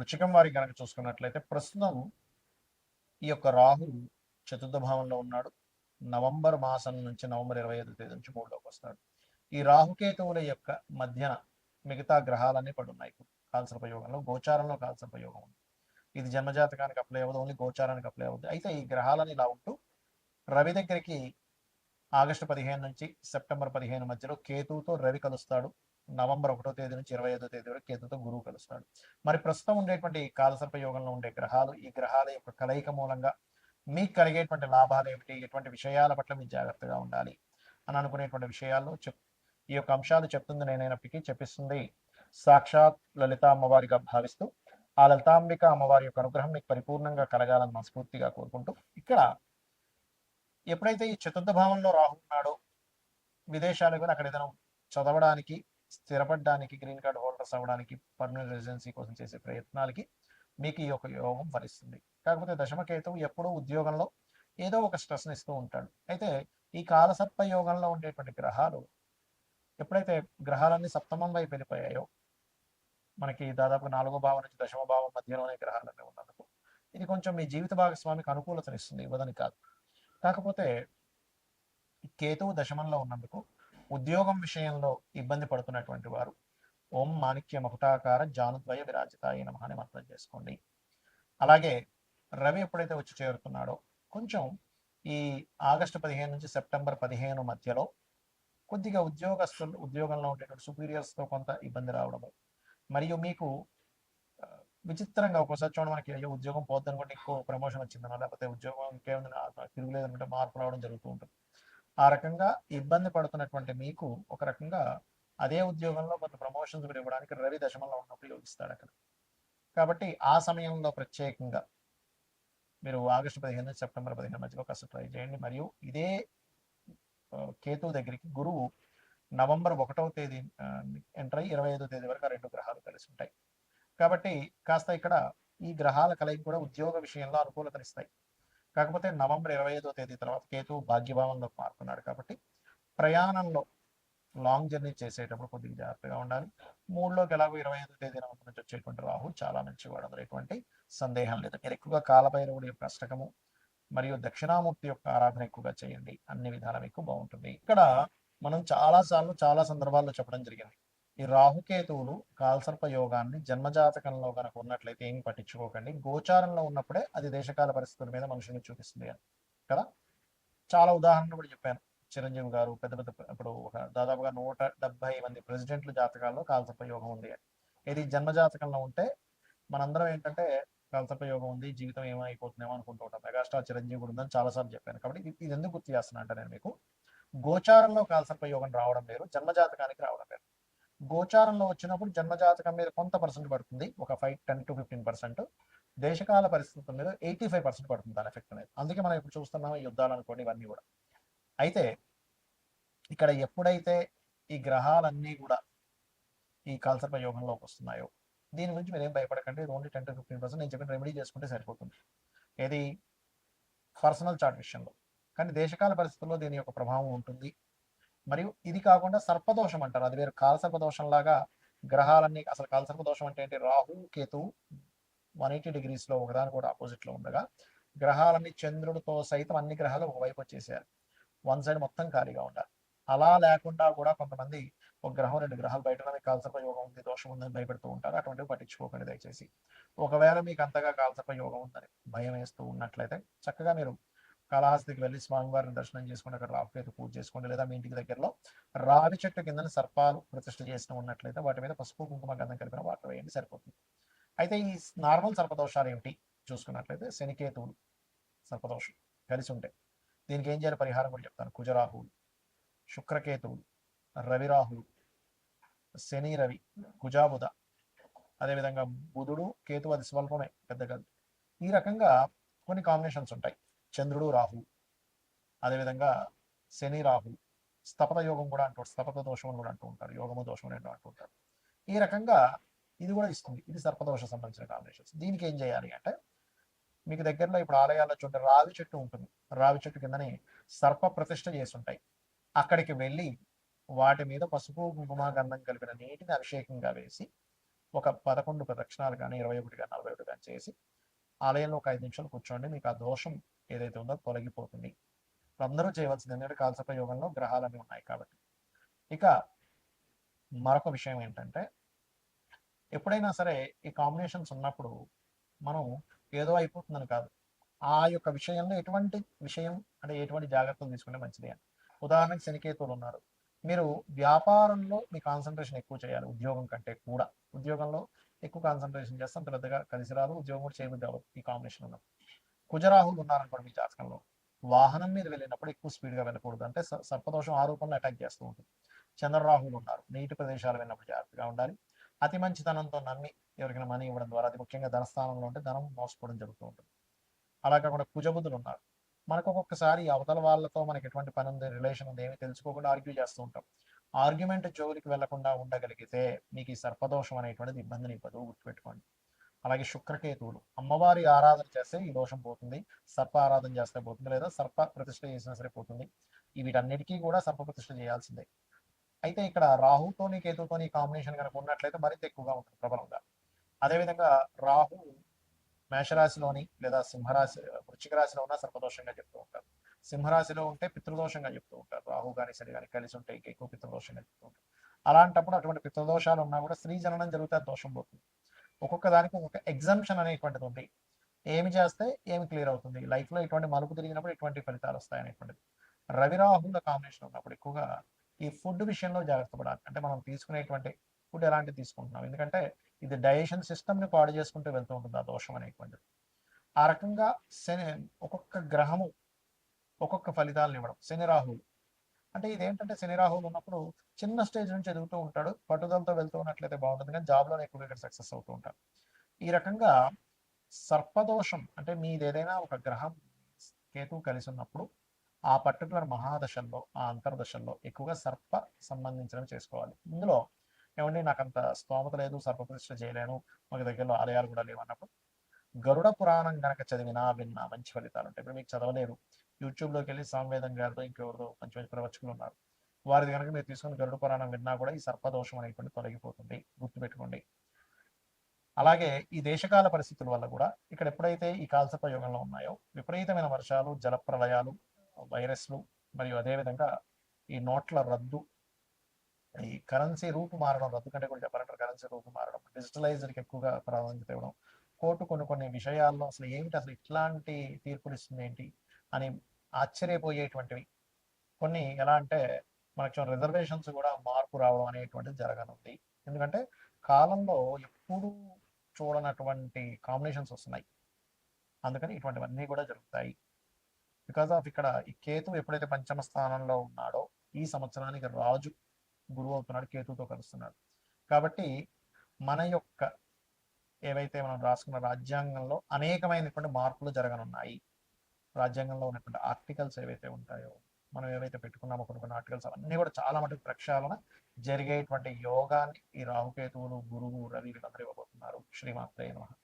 వృశ్చికం వారికి గనక చూసుకున్నట్లయితే ప్రస్తుతం ఈ యొక్క రాహు చతుర్థ భావంలో ఉన్నాడు. నవంబర్ మాసం నుంచి నవంబర్ 25 తేదీ నుంచి మూడులోకి వస్తాడు. ఈ రాహుకేతువుల యొక్క మధ్యన మిగతా గ్రహాలన్నీ పడున్నాయి. కాలసర్పయోగంలో గోచారంలో కాలసర్పయోగం ఉంది. ఇది జన్మజాతకానికి అప్లై అవ్వదు, ఓన్లీ గోచారానికి అప్లై అవుతుంది. అయితే ఈ గ్రహాలని ఇలా ఉంటూ రవి దగ్గరికి ఆగస్టు 15 నుంచి సెప్టెంబర్ 15 మధ్యలో కేతువుతో రవి కలుస్తాడు. నవంబర్ 1వ తేదీ నుంచి 25వ తేదీ వరకు కేతుతో గురువు కలుస్తాడు. మరి ప్రస్తుతం ఉండేటువంటి కాలసర్ప యోగంలో ఉండే గ్రహాలు, ఈ గ్రహాల యొక్క కలయిక మూలంగా మీకు కలిగేటువంటి లాభాలు ఏమిటి, ఎటువంటి విషయాల పట్ల మీరు జాగ్రత్తగా ఉండాలి అని అనుకునేటువంటి విషయాల్లో ఈ యొక్క అంశాలు చెప్తుంది నేనైనప్పటికీ చెప్పిస్తుంది సాక్షాత్ లలిత అమ్మవారిగా భావిస్తూ ఆ లలితాంబిక అమ్మవారి యొక్క అనుగ్రహం మీకు పరిపూర్ణంగా కలగాలని మనస్ఫూర్తిగా కోరుకుంటూ, ఇక్కడ ఎప్పుడైతే ఈ చతుర్థ భావంలో రాహు ఉన్నాడో విదేశాలకు అక్కడ ఏదైనా చదవడానికి, స్థిరపడడానికి, గ్రీన్ కార్డ్ హోల్డర్స్ అవ్వడానికి, పర్మనెంట్ రెసిడెన్సీ కోసం చేసే ప్రయత్నాలకి మీకు ఈ యొక్క యోగం ఫలిస్తుంది. కాకపోతే దశమకేతువు ఎప్పుడూ ఉద్యోగంలో ఏదో ఒక స్ట్రెస్ని ఇస్తూ ఉంటాడు. అయితే ఈ కాలసర్ప యోగంలో ఉండేటువంటి గ్రహాలు ఎప్పుడైతే గ్రహాలన్నీ సప్తమం వైపు వెళ్ళిపోయాయో, మనకి దాదాపు 4వ భావం నుంచి 10వ భావం మధ్యలోనే గ్రహాలన్నీ ఉన్నందుకు ఇది కొంచెం మీ జీవిత భాగస్వామికి అనుకూలతనిస్తుంది, ఇవ్వదని కాదు. కాకపోతే కేతువు దశమంలో ఉన్నందుకు ఉద్యోగం విషయంలో ఇబ్బంది పడుతున్నటువంటి వారు ఓం మాణిక్య మకుటాకార జానుద్వయ విరాజితాయ నమః అని మంత్రం చేసుకోండి. అలాగే రవి ఎప్పుడైతే వచ్చి చేరుతున్నాడో కొంచెం ఈ ఆగస్టు 15 నుంచి సెప్టెంబర్ 15 మధ్యలో కొద్దిగా ఉద్యోగంలో ఉండేటువంటి సుపీరియర్స్తో కొంత ఇబ్బంది రావడము, మరియు మీకు విచిత్రంగా ఒక్కోసారి చూడండి, మనకి అయ్యో ఉద్యోగం పోద్దనుకుంటే ఎక్కువ ప్రమోషన్ వచ్చిందనో, లేకపోతే ఉద్యోగం ఇంకేమైనా తిరుగులేదనుకుంటే మార్పు రావడం జరుగుతూ ఉంటుంది. ఆ రకంగా ఇబ్బంది పడుతున్నటువంటి మీకు ఒక రకంగా అదే ఉద్యోగంలో కొంత ప్రమోషన్స్ ఇవ్వడానికి రవి దశమంలో ఉన్నప్పుడు యోగిస్తాడు అక్కడ. కాబట్టి ఆ సమయంలో ప్రత్యేకంగా మీరు ఆగస్టు 15 నుంచి సెప్టెంబర్ 15 మధ్యలో కాస్త ట్రై చేయండి. మరియు ఇదే కేతువు దగ్గరికి గురువు నవంబర్ 1వ తేదీ ఎంటర్ అయ్యి 25వ తేదీ వరకు ఆ 2 గ్రహాలు కలిసి ఉంటాయి. కాబట్టి కాస్త ఇక్కడ ఈ గ్రహాల కలయిక కూడా ఉద్యోగ విషయంలో అనుకూలతనిస్తాయి. కాకపోతే నవంబర్ 25వ తేదీ తర్వాత కేతువు భాగ్యభావంలోకి మారుతున్నాడు. కాబట్టి ప్రయాణంలో లాంగ్ జర్నీ చేసేటప్పుడు కొద్దిగా జాగ్రత్తగా ఉండాలి. 3లోకి ఎలాగో 25వ తేదీ నవంబర్ నుంచి వచ్చేటువంటి రాహు చాలా మంచివాడు, అందులో ఎటువంటి సందేహం లేదు. మీరు ఎక్కువగా కాలభైరవుడి యొక్క అష్టకము మరియు దక్షిణామూర్తి యొక్క ఆరాధన ఎక్కువగా చేయండి, అన్ని విధాల మీకు బాగుంటుంది. ఇక్కడ మనం చాలాసార్లు చాలా సందర్భాల్లో చెప్పడం జరిగింది, ఈ రాహుకేతువులు కాలసర్ప యోగాన్ని జన్మజాతకంలో కనుక ఉన్నట్లయితే ఏమి పట్టించుకోకండి, గోచారంలో ఉన్నప్పుడే అది దేశకాల పరిస్థితుల మీద మనుషుల్ని చూపిస్తుంది అని కదా. చాలా ఉదాహరణలు కూడా చెప్పాను. చిరంజీవి గారు పెద్ద పెద్ద ఇప్పుడు ఒక దాదాపుగా 170 మంది ప్రెసిడెంట్ల జాతకాల్లో కాలసర్ప యోగం ఉంది అని. ఇది జన్మజాతకంలో ఉంటే మనందరం ఏంటంటే కాలసర్ప యోగం ఉంది, జీవితం ఏమైపోతుందేమో అనుకుంటూ ఉంటాం. మెగాస్టార్ చిరంజీవి కూడా ఉందని చాలాసార్లు చెప్పాను. కాబట్టి ఇది ఎందుకు గుర్తు చేస్తున్నా అంటే నేను మీకు, గోచారంలో కాలసర్ప యోగం రావడం వేరు, జన్మజాతకానికి రావడం వేరు. గోచారంలో వచ్చినప్పుడు జన్మజాతకం మీద కొంత పర్సెంట్ పడుతుంది, ఒక 10 to 15%. దేశకాల పరిస్థితుల మీద 85% పడుతుంది దాని ఎఫెక్ట్ అనేది. అందుకే మనం ఇప్పుడు చూస్తున్నాం యుద్ధాలు అనుకోండి, ఇవన్నీ కూడా. అయితే ఇక్కడ ఎప్పుడైతే ఈ గ్రహాలన్నీ కూడా ఈ కాలసర్ప యోగంలోకి వస్తున్నాయో దీని గురించి మీరు ఏం భయపడకండి. ఇది ఓన్లీ 10 to 15% నేను చెప్పిన రెమెడీ చేసుకుంటే సరిపోతుంది, ఏది పర్సనల్ చార్ట్ విషయంలో. కానీ దేశకాల పరిస్థితుల్లో దీని యొక్క ప్రభావం ఉంటుంది. మరియు ఇది కాకుండా సర్పదోషం అంటారు, అది వేరు. కాలసర్పదోషం లాగా గ్రహాలన్నీ, అసలు కాలసర్పదోషం అంటే ఏంటి, రాహు కేతు 180 degreesలో ఒకదాని కూడా ఆపోజిట్లో ఉండగా గ్రహాలన్నీ చంద్రుడితో సైతం అన్ని గ్రహాలు ఒకవైపు వచ్చేసేయాలి, వన్ సైడ్ మొత్తం ఖాళీగా ఉండాలి. అలా లేకుండా కూడా కొంతమంది ఒక గ్రహం 2 గ్రహాలు బయట మీకు కాలసర్ప యోగం ఉంది, దోషం ఉందని భయపెడుతూ ఉంటారు. అటువంటివి పట్టించుకోకండి దయచేసి. ఒకవేళ మీకు అంతగా కాలసర్ప యోగం ఉందని భయం వేస్తూ ఉన్నట్లయితే చక్కగా మీరు కాళహస్తికి వెళ్ళి స్వామివారిని దర్శనం చేసుకుని అక్కడ రాహుకేతు పూజ చేసుకోండి. లేదా మీ ఇంటికి దగ్గరలో రావి చెట్టు కింద సర్పాలు ప్రతిష్ఠ చేసిన ఉన్నట్లయితే వాటి మీద పసుపు కుంకుమ గంధం కలిపిన వాటర్ వేయండి, సరిపోతుంది. అయితే ఈ నార్మల్ సర్పదోషాలు ఏమిటి చూసుకున్నట్లయితే, శనికేతువులు సర్పదోషం కలిసి ఉంటాయి. దీనికి ఏం చేయాలి పరిహారం కూడా చెప్తాను. కుజరాహువులు, శుక్రకేతువులు, రవిరాహులు, శని రవి, కుజాబుధ, అదేవిధంగా బుధుడు కేతు, అది స్వల్పమే పెద్దగా. ఈ రకంగా కొన్ని కాంబినేషన్స్ ఉంటాయి. చంద్రుడు రాహు, అదేవిధంగా శని రాహు, స్తపత యోగం కూడా అంటూ, స్తపత దోషం కూడా అంటూ ఉంటారు, యోగము దోషం రెండు అంటూ ఉంటారు. ఈ రకంగా ఇది కూడా ఇస్తుంది. ఇది సర్పదోష సంబంధించిన కాంబినేషన్స్. దీనికి ఏం చేయాలి అంటే, మీకు దగ్గరలో ఇప్పుడు ఆలయాల్లో చూడండి రావి చెట్టు ఉంటుంది, రావి చెట్టు కిందని సర్ప ప్రతిష్ఠ చేసి ఉంటాయి. అక్కడికి వెళ్ళి వాటి మీద పసుపు కుంకుమ గంధం కలిపిన నీటిని అభిషేకంగా వేసి ఒక 11 ప్రదక్షిణాలు కానీ 21 కానీ 41 కానీ చేసి ఆలయంలో ఒక 5 నిమిషాలు కూర్చోండి. మీకు ఆ దోషం ఏదైతే ఉందో తొలగిపోతుంది. అందరూ చేయవలసింది ఎందుకంటే కాలసర్ప యోగంలో గ్రహాలన్నీ ఉన్నాయి కాబట్టి. ఇక మరొక విషయం ఏంటంటే ఎప్పుడైనా సరే ఈ కాంబినేషన్స్ ఉన్నప్పుడు మనం ఏదో అయిపోతుందని కాదు, ఆ యొక్క విషయంలో ఎటువంటి విషయం అంటే ఎటువంటి జాగ్రత్తలు తీసుకుంటే మంచిది అని. ఉదాహరణకి శనికేతువులు ఉన్నారు, మీరు వ్యాపారంలో మీ కాన్సన్ట్రేషన్ ఎక్కువ చేయాలి ఉద్యోగం కంటే కూడా. ఉద్యోగంలో ఎక్కువ కాన్సన్ట్రేషన్ చేస్తే అంత పెద్దగా కలిసి రాదు, ఉద్యోగం కూడా చేయబుద్ధి అవ్వదు ఈ కాంబినేషన్ ఉన్నప్పుడు. కుజరాహులు ఉన్నారనుకోండి మీ జాతకంలో, వాహనం మీద వెళ్ళినప్పుడు ఎక్కువ స్పీడ్గా వెళ్ళకూడదు, అంటే సర్పదోషం ఆ రూపంలో అటాక్ చేస్తూ ఉంటుంది. చంద్రరాహులు ఉన్నారు, నీటి ప్రదేశాలు వెళ్ళినప్పుడు జాగ్రత్తగా ఉండాలి. అతి మంచితనంతో నమ్మి ఎవరికైనా మనీ ఇవ్వడం ద్వారా, అది ముఖ్యంగా ధనస్థానంలో ఉంటే ధనం మోసపోవడం జరుగుతూ ఉంటుంది. అలా కాకుండా కుజబుద్ధులు ఉన్నారు, మనకు ఒక్కొక్కసారి అవతల వాళ్ళతో మనకి ఎటువంటి పని ఉంది, రిలేషన్ ఉంది, ఏమి తెలుసుకోకుండా ఆర్గ్యూ చేస్తూ ఉంటాం. ఆర్గ్యుమెంట్ జోలికి వెళ్లకుండా ఉండగలిగితే మీకు ఈ సర్పదోషం అనేటువంటిది ఇబ్బందిని ఇవ్వదు, గుర్తుపెట్టుకోండి. అలాగే శుక్రకేతువులు, అమ్మవారి ఆరాధన చేస్తే ఈ దోషం పోతుంది, సర్ప ఆరాధన చేస్తే పోతుంది, లేదా సర్ప ప్రతిష్ఠ చేసినా సరే పోతుంది. వీటన్నిటికీ కూడా సర్ప ప్రతిష్ఠ చేయాల్సిందే. అయితే ఇక్కడ రాహుతోని కేతుతోని కాంబినేషన్ కనుక ఉన్నట్లయితే మరింత ఎక్కువగా ఉంటుంది ప్రబలంగా. అదేవిధంగా రాహు మేషరాశిలోని లేదా సింహరాశి వృశ్చిక రాశిలో ఉన్న సర్పదోషంగా చెప్తూ ఉంటారు. సింహరాశిలో ఉంటే పితృదోషంగా చెప్తూ ఉంటారు. రాహు కానీ శని కానీ కలిసి ఉంటే ఎక్కువ పితృదోషంగా చెప్తూ ఉంటారు. అలాంటప్పుడు అటువంటి పితృదోషాలు ఉన్నా కూడా స్త్రీ జననం జరిగితే దోషం పోతుంది. ఒక్కొక్క దానికి ఒక్కొక్క ఎగ్జంప్షన్ అనేటువంటిది ఉంది. ఏమి చేస్తే ఏమి క్లియర్ అవుతుంది, లైఫ్లో ఇటువంటి మలుపు తిరిగినప్పుడు ఇటువంటి ఫలితాలు వస్తాయి అనేటువంటిది. రవి రాహుల కాంబినేషన్ ఉన్నప్పుడు ఎక్కువగా ఈ ఫుడ్ విషయంలో జాగ్రత్త పడాలి. అంటే మనం తీసుకునేటువంటి ఫుడ్ ఎలాంటివి తీసుకుంటున్నాం, ఎందుకంటే ఇది డైజెషన్ సిస్టమ్ని పాడు చేసుకుంటూ వెళ్తూ ఉంటుంది ఆ దోషం అనేటువంటిది. ఆ రకంగా శని, ఒక్కొక్క గ్రహము ఒక్కొక్క ఫలితాలను ఇవ్వడం. శని రాహువులు అంటే ఇదేంటంటే, శని రాహువులు ఉన్నప్పుడు చిన్న స్టేజ్ నుంచి ఎదుగుతూ ఉంటాడు, పట్టుదలతో వెళ్తూ ఉన్నట్లయితే బాగుంటుంది, కానీ జాబ్లోనే ఎక్కువగా ఇక్కడ సక్సెస్ అవుతూ ఉంటాడు. ఈ రకంగా సర్పదోషం అంటే మీది ఏదైనా ఒక గ్రహం కేతువు కలిసి ఉన్నప్పుడు ఆ పర్టికులర్ మహాదశల్లో, ఆ అంతర్దశల్లో ఎక్కువగా సర్ప సంబంధించినవి చేసుకోవాలి. ఇందులో ఏమండి నాకు అంత స్తోమత లేదు, సర్పప్రతిష్ఠ చేయలేను, మాకు దగ్గరలో ఆలయాలు కూడా లేవు అన్నప్పుడు గరుడ పురాణం గనక చదివినా విన్నా మంచి ఫలితాలు ఉంటాయి. ఇప్పుడు మీకు చదవలేరు, యూట్యూబ్లోకి వెళ్ళి సామవేదం గారితో ఇంకెవరితో మంచి మంచి ప్రవచకులు ఉన్నారు, వారిది కనుక మీరు తీసుకుని గరుడ పురాణం విన్నా కూడా ఈ సర్పదోషం అనేటువంటి తొలగిపోతుంది, గుర్తుపెట్టుకోండి. అలాగే ఈ దేశకాల పరిస్థితుల వల్ల కూడా ఇక్కడ ఎప్పుడైతే ఈ కాలసర్ప యోగంలో ఉన్నాయో విపరీతమైన వర్షాలు, జలప్రలయాలు, వైరస్లు, మరియు అదేవిధంగా ఈ నోట్ల రద్దు, ఈ కరెన్సీ రూపు మారడం, రద్దు కంటే కూడా చెప్పాలంటే కరెన్సీ రూపు మారడం, డిజిటలైజర్కి ఎక్కువగా ప్రాధాన్యత ఇవ్వడం, కోర్టు కొన్ని విషయాల్లో అసలు ఏమిటి, అసలు ఇట్లాంటి తీర్పులు ఇస్తుంది ఏంటి అని ఆశ్చర్యపోయేటువంటివి కొన్ని. ఎలా అంటే మనకు రిజర్వేషన్స్ కూడా మార్పు రావడం అనేటువంటిది జరగనుంది. ఎందుకంటే కాలంలో ఎప్పుడూ చూడనటువంటి కాంబినేషన్స్ వస్తున్నాయి, అందుకని ఇటువంటివన్నీ కూడా జరుగుతాయి. బికాస్ ఆఫ్ ఇక్కడ ఈ కేతు ఎప్పుడైతే పంచమ స్థానంలో ఉన్నాడో ఈ సంవత్సరానికి రాజు గురువు అవుతున్నాడు, కేతుతో కలుస్తున్నాడు. కాబట్టి మన యొక్క ఏవైతే మనం రాసుకున్న రాజ్యాంగంలో అనేకమైనటువంటి మార్పులు జరగనున్నాయి. రాజ్యాంగంలో ఉన్నటువంటి ఆర్టికల్స్ ఏవైతే ఉంటాయో, మనం ఏవైతే పెట్టుకున్నామో కొన్ని ఆర్టికల్స్, అవన్నీ కూడా చాలా మటుకు ప్రక్షాళన జరిగేటువంటి యోగాన్ని ఈ రాహుకేతువులు, గురువు, రవి వీళ్ళందరూ ఇవ్వబోతున్నారు. శ్రీమాత్రే నమః.